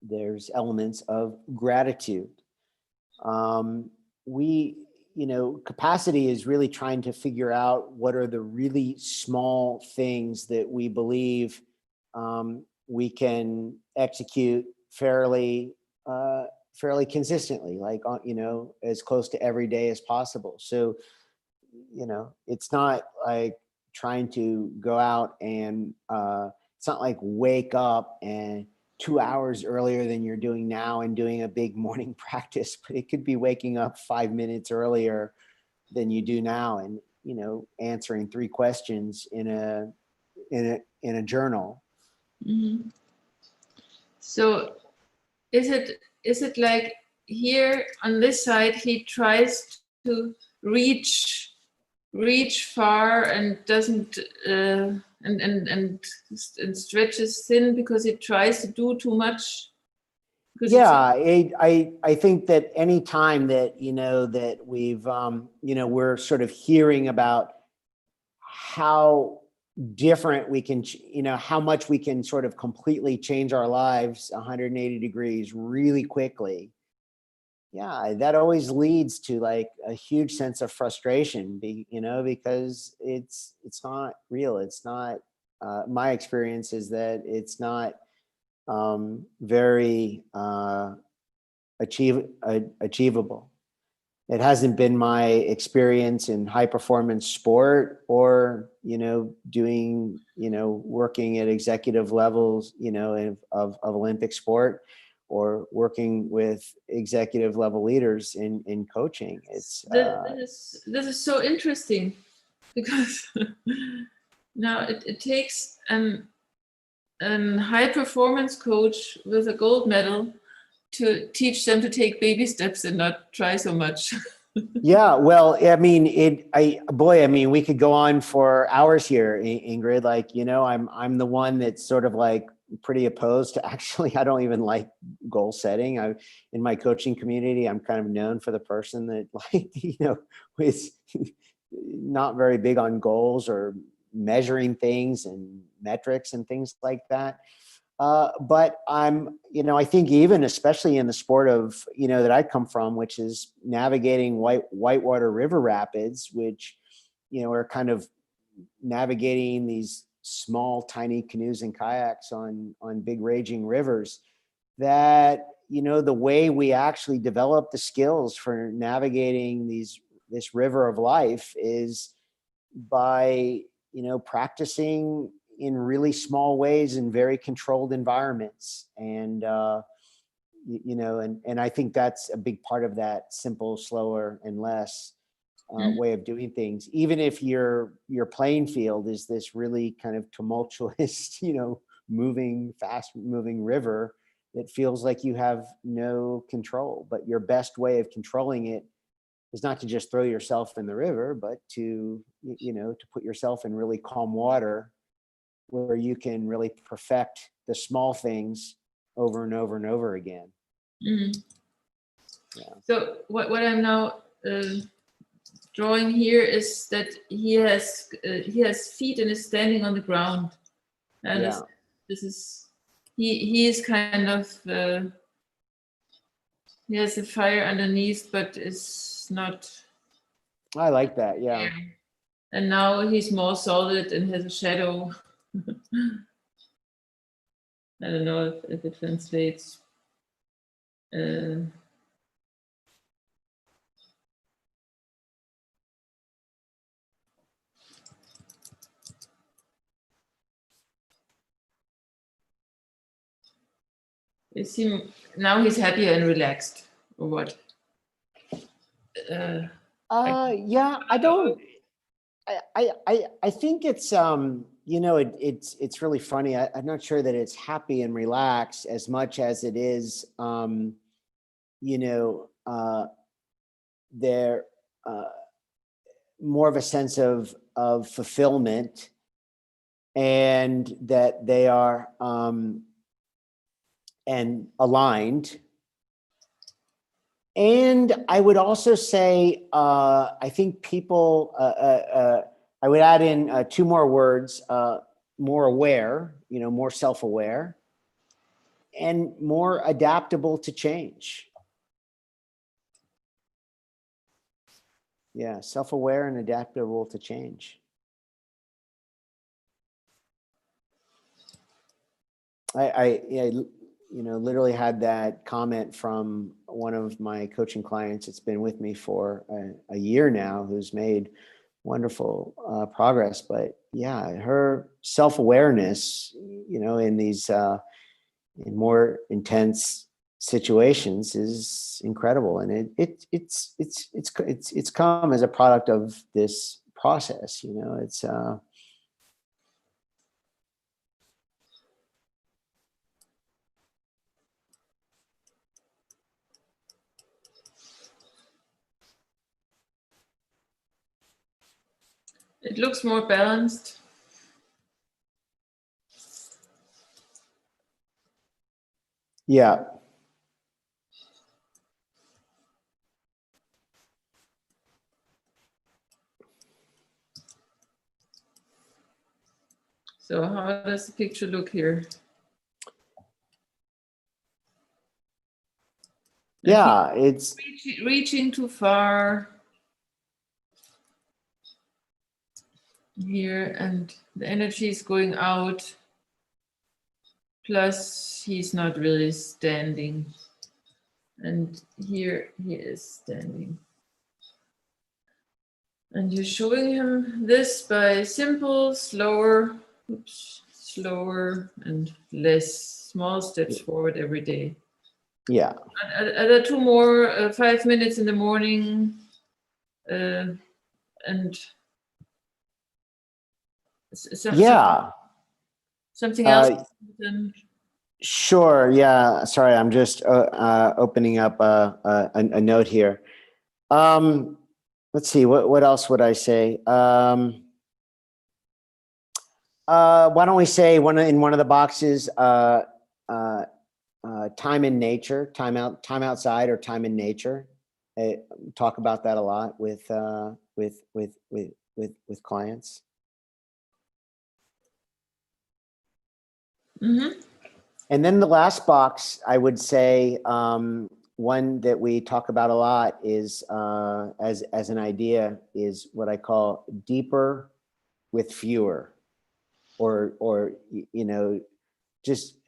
There's elements of gratitude. Capacity is really trying to figure out what are the really small things that we believe we can execute fairly consistently, like, as close to every day as possible. So, it's not like trying to go out and it's not like wake up and 2 hours earlier than you're doing now and doing a big morning practice, but it could be waking up 5 minutes earlier than you do now, and answering 3 questions in a journal. Mm-hmm. So is it like here on this side he tries to reach far and doesn't and stretches thin because he tries to do too much? Yeah, I think that any time that that we've we're sort of hearing about how different we can, how much we can sort of completely change our lives 180 degrees really quickly. Yeah, that always leads to like a huge sense of frustration, because it's not real. It's not, my experience is that it's not very achievable. It hasn't been my experience in high performance sport, or doing working at executive levels of Olympic sport, or working with executive level leaders in coaching. It's this is so interesting, because now it takes an high performance coach with a gold medal to teach them to take baby steps and not try so much. Yeah, well, I mean, we could go on for hours here, Ingrid. Like, I'm the one that's sort of like pretty opposed to, actually, I don't even like goal setting. In my coaching community, I'm kind of known for the person that, like, is not very big on goals or measuring things and metrics and things like that. But I think even especially in the sport of, that I come from, which is navigating whitewater river rapids, which, are kind of navigating these small, tiny canoes and kayaks on big raging rivers, that, the way we actually develop the skills for navigating this river of life is by, practicing in really small ways in very controlled environments. And, and I think that's a big part of that simple, slower, and less. way of doing things, even if your playing field is this really kind of tumultuous, fast moving river that feels like you have no control. But your best way of controlling it is not to just throw yourself in the river, but to put yourself in really calm water where you can really perfect the small things over and over and over again. Mhm. Yeah. So what I'm now drawing here is that he has feet and is standing on the ground, and Yeah. this is he is kind of he has a fire underneath, but it's not. I like that. Yeah. And now he's more solid and has a shadow. I don't know if it translates. Now he's happier and relaxed, or what? Yeah, I don't. I think it's it's really funny. I'm not sure that it's happy and relaxed as much as it is they're more of a sense of fulfillment, and that they are and aligned. And I would also say, I think people, I would add in two more words, more aware, more self-aware, and more adaptable to change. Yeah, self-aware and adaptable to change. I literally had that comment from one of my coaching clients. It's been with me for a year now, who's made wonderful progress. But yeah, her self-awareness, in these in more intense situations is incredible, and it's come as a product of this process. It's It looks more balanced. yeah. So how does the picture look here? Yeah, it's Reaching too far here, and the energy is going out. Plus, he's not really standing. And here he is standing. And you're showing him this by simple, slower, slower and less small steps forward every day. Yeah. Are there two more 5 minutes in the morning and something else? Sure. Yeah. Sorry, I'm just opening up a note here. Let's see. What else would I say? Why don't we say in one of the boxes? Time in nature, time outside, or time in nature. I talk about that a lot with clients. Mm-hmm. And then the last box, I would say, one that we talk about a lot is as an idea is what I call deeper with fewer, or just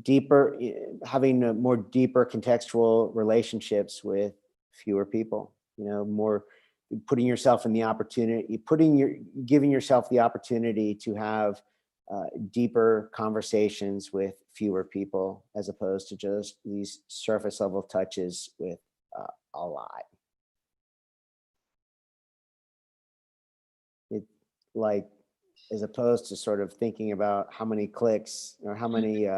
deeper, having more deeper contextual relationships with fewer people, more putting yourself in the opportunity, giving yourself the opportunity to have deeper conversations with fewer people, as opposed to just these surface level touches with a lot. like, as opposed to sort of thinking about how many clicks or how many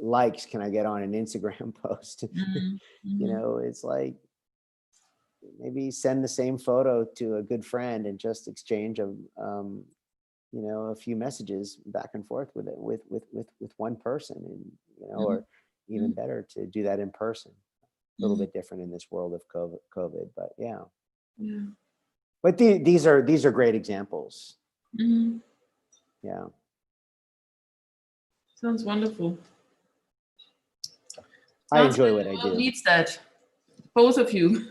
likes can I get on an Instagram post. You know, it's like, maybe send the same photo to a good friend and just exchange a you know, a few messages back and forth with it with one person, and you know, or even better to do that in person. A little bit different in this world of COVID, but yeah. But these are great examples. Yeah. Sounds wonderful. I enjoy what I do. Needs that, both of you.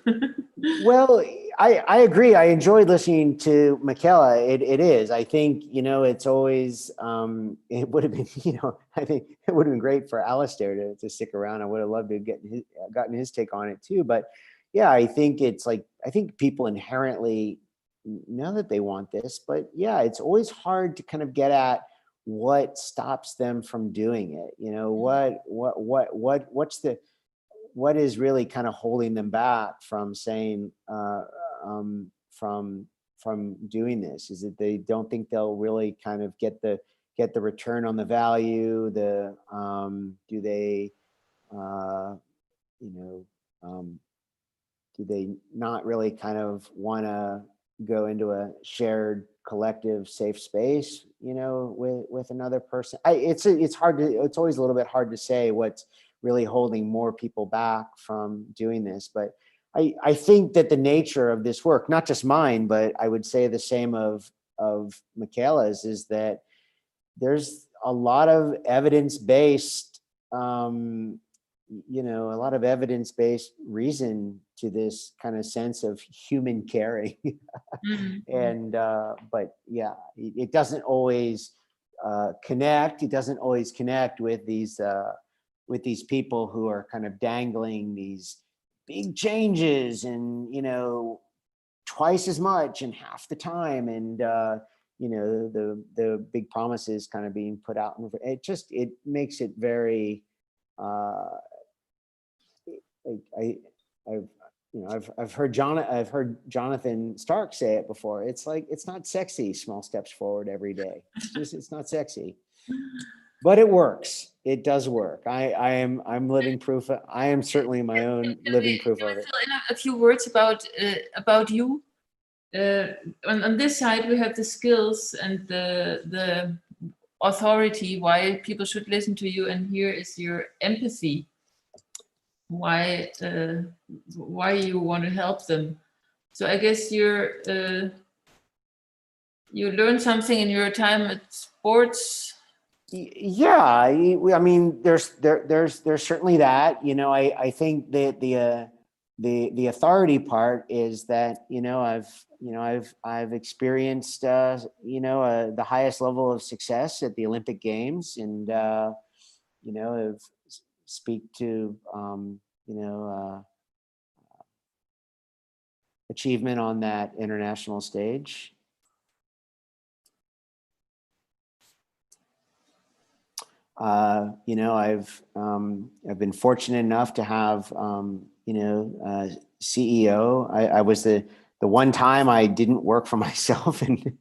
Well, I agree. I enjoyed listening to Michala. It is. I think, you know, it's always, it would have been, you know, I think it would have been great for Alistair to stick around. I would have loved to have gotten his take on it too. But yeah, I think it's like, I think people inherently know that they want this, but yeah, it's always hard to kind of get at what stops them from doing it. You know, what is really kind of holding them back from saying, from doing this? Is it they don't think they'll really kind of get the return on the value? Do they, you know, do they not really kind of want to go into a shared collective safe space, you know, with another person? It's hard to, it's always a little bit hard to say what's really holding more people back from doing this. But I think that the nature of this work, not just mine, but I would say the same of Michala's, is that there's a lot of evidence-based, you know, a lot of evidence-based reason to this kind of sense of human caring. And, but yeah, it doesn't always connect. It doesn't always connect with these people who are kind of dangling these big changes and, you know, twice as much in half the time. And, you know, the big promises kind of being put out. And it makes it very, I've heard Jonathan Stark say it before. It's like, it's not sexy, small steps forward every day. It's not sexy, but it works. It does work. I'm living proof. I am certainly my own living proof of it. Fill in a few words about you. On this side, we have the skills and the authority, why people should listen to you, and here is your empathy. Why you want to help them. So I guess you learned something in your time at sports. Yeah, I mean, there's certainly that. You know, I think that the authority part is that, you know, I've experienced you know, the highest level of success at the Olympic Games, and you know, I've speak to you know, achievement on that international stage. You know, I've been fortunate enough to have you know, CEO. I was the one time I didn't work for myself and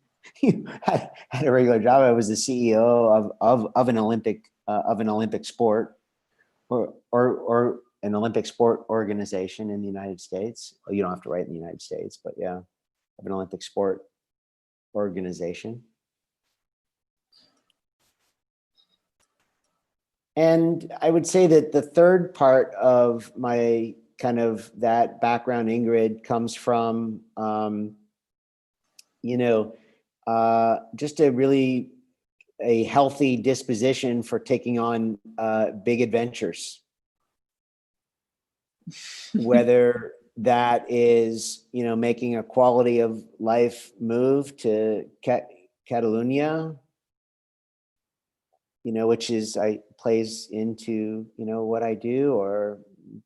had a regular job. I was the CEO of an Olympic sport, or an Olympic sport organization in the United States. Well, you don't have to write in the United States, but yeah, of an Olympic sport organization. And I would say that the third part of my kind of that background, Ingrid, comes from, you know, just a healthy disposition for taking on big adventures. Whether that is, you know, making a quality of life move to Catalonia, you know, which plays into, you know, what I do, or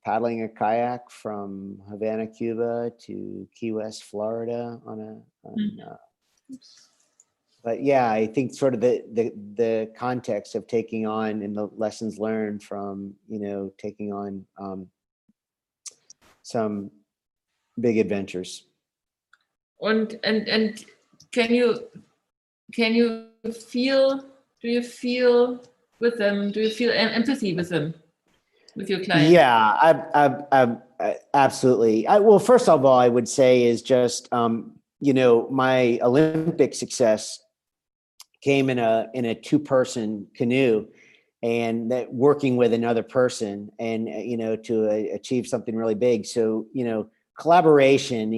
paddling a kayak from Havana, Cuba to Key West, Florida but yeah, I think sort of the context of taking on, and the lessons learned from, you know, taking on some big adventures. And can you feel? Do you feel with them? Do you feel empathy with them, with your clients? Yeah, absolutely. Well, first of all, I would say is just, my Olympic success came in a two-person canoe, and that working with another person, and to achieve something really big. So collaboration.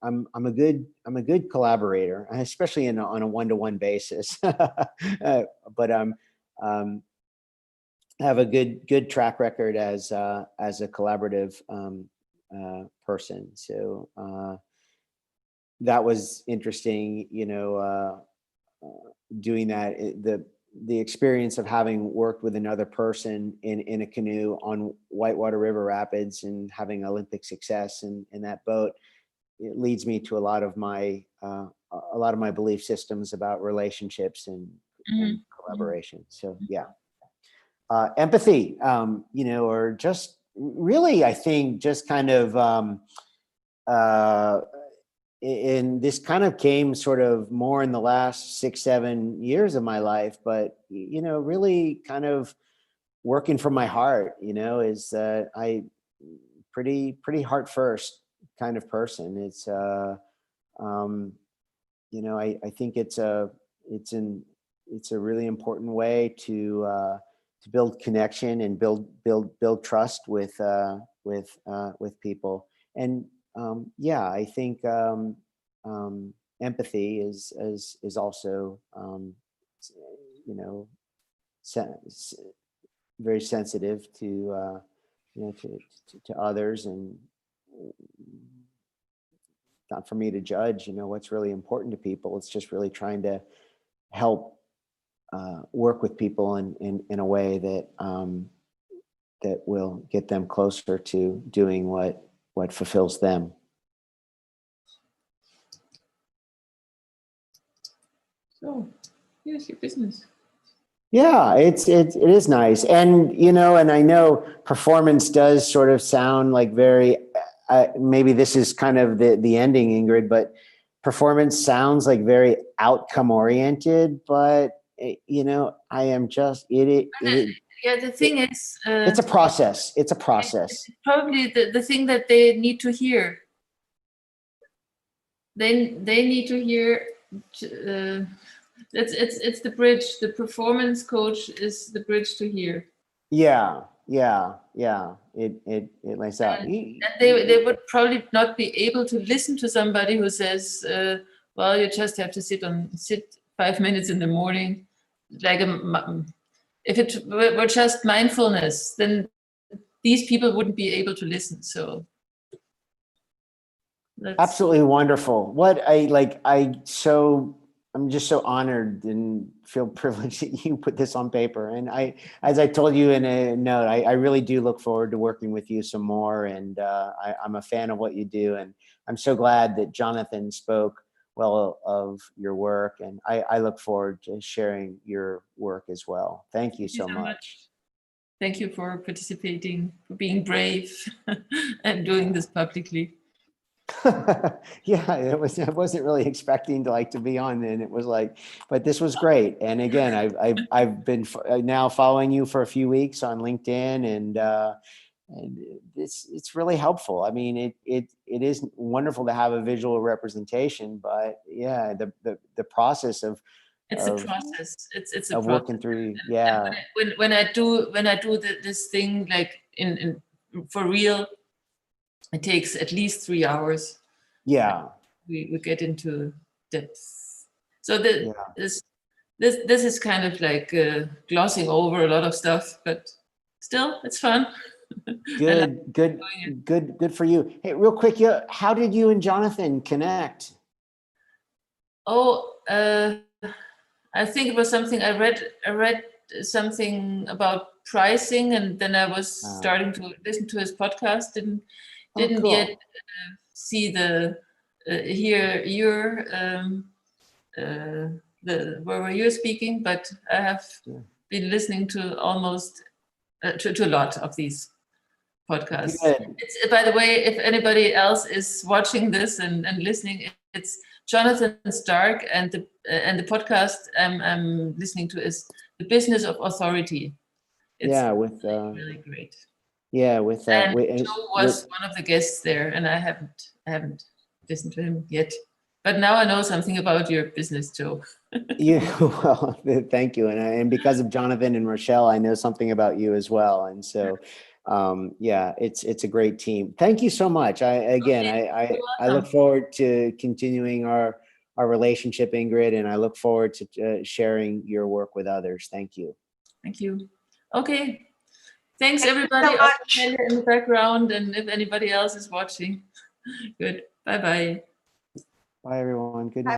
I'm a good collaborator, especially on a one-to-one basis. But have a good track record as a collaborative person. So that was interesting, doing that. The experience of having worked with another person in a canoe on Whitewater River Rapids and having Olympic success in that boat, it leads me to a lot of my belief systems about relationships and collaboration. So yeah. Empathy, or just really, I think just kind of, and this kind of came sort of more in the last 6-7 years of my life, but, really kind of working from my heart, is I pretty heart first kind of person. It's, I think it's a really important way to build connection and build trust with people. And I think empathy is also very sensitive to to others, and not for me to judge what's really important to people. It's just really trying to help work with people in a way that that will get them closer to doing what fulfills them. So here's your business. Yeah, it is nice, and and I know performance does sort of sound like very. Maybe this is kind of the ending, Ingrid, but performance sounds like very outcome oriented, but I am just yeah, the thing is, it's a process. It's a process. It's probably the thing that they need to hear. They need to hear. It's the bridge. The performance coach is the bridge to hear. Yeah. It lays out. And they would probably not be able to listen to somebody who says, "Well, you just have to sit 5 minutes in the morning." Like if it were just mindfulness, then these people wouldn't be able to listen. So absolutely wonderful. I'm just so honored and feel privileged that you put this on paper. And as I told you in a note, I really do look forward to working with you some more. And I'm a fan of what you do. And I'm so glad that Jonathan spoke well of your work. And I look forward to sharing your work as well. Thank you so much. Thank you for participating, for being brave and doing this publicly. Yeah, I wasn't really expecting to be on, and it was but this was great. And again, I've been now following you for a few weeks on LinkedIn, and it's really helpful. I mean, it is wonderful to have a visual representation, but yeah, the process of it's a process. It's a of process. Working through. Yeah. And when I do this thing in for real, it takes at least 3 hours. Yeah. We get into depth. So this is kind of glossing over a lot of stuff, but still, it's fun. Good for you. Hey, real quick, how did you and Jonathan connect? Oh, I think it was something I read something about pricing, and then I was starting to listen to his podcast. Didn't cool. Yet see hear your where you're speaking, but I have been listening to almost to a lot of these podcasts. It's, by the way, if anybody else is watching this and listening, it's Jonathan Stark, and the podcast I'm listening to is The Business of Authority. It's with really great. with And with, Joe was one of the guests there, and I haven't listened to him yet. But now I know something about your business, Joe. yeah, well, thank you. And because of Jonathan and Rochelle, I know something about you as well. And so, yeah, it's a great team. Thank you so much. I look forward to continuing our relationship, Ingrid, and I look forward to sharing your work with others. Thank you. Thank you. Okay. Thanks, Thank you so everybody. much. In the background, and if anybody else is watching. Good. Bye-bye. Bye, everyone. Good night.